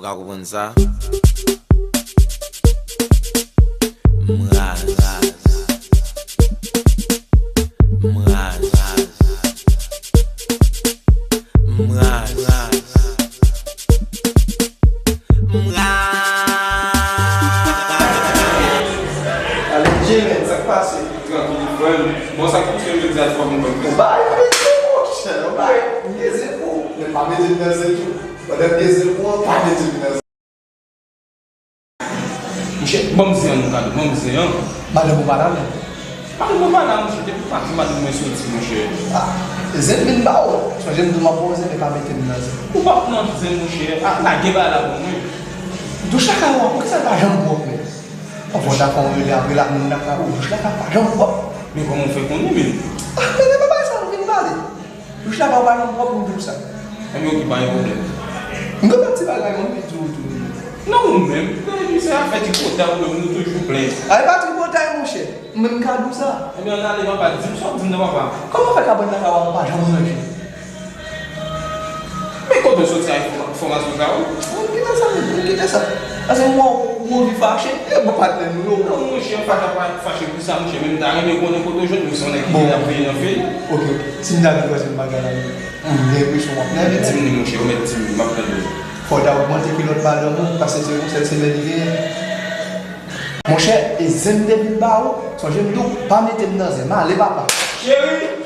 Pra comprendre ça. Bon, ça coûte que je dis à toi, mon père. Vai, vai, pas mettre dans ce tout. Pas des points, pas mettre dans Monsieur, bon, c'est un cas, bon, c'est un. Madame Madame. Madame, madame, je t'ai pas dit, madame, monsieur, monsieur. Ah, c'est une bao. Je me poser, mais pas mettre dans ce. Pourquoi non, c'est mon cher? Ah, la gueule là, bon, oui. Do chaka wa, por que você vai jambo pouco mesmo? Eu vou dar com ele abrir lá no cara, o chaka vai jambo pouco. Mais comment on fait qu'on est, mais? Ah, mais não vai passar, não vem vale. O chaka vai jambo pouco do chaka. É meu que vai problème. Não vai te pagar não tudo. Non, même. C'est à faire du côté où nous toujours plein. Aí vai te botar mon cher. Même cas do ça. Eh bien, on a les pas dire ça, vous ne va pas. Comment fait qu'après na kawa pas jambo aqui? Mais quand on sortit à formation là, O que é essa? Assim, o faixa, eu vou bater no meu. non, mon cher, pas capable de fâcher pour ça, mon cher, même dans les bonnes côtés aujourd'hui, nous sommes qui la paye en fait. Ok, se me dá uma coisa bacana. Depois eu vou Mais 10 minutes, mon cher, on met 10 minutes, m'a prendre. Pode augmenter o piloto para o para ser segundo, ser semaine. Mon cher, et zem de Bilbao, son jeune loup, pas mettre dans un mal, les papas. Chérie!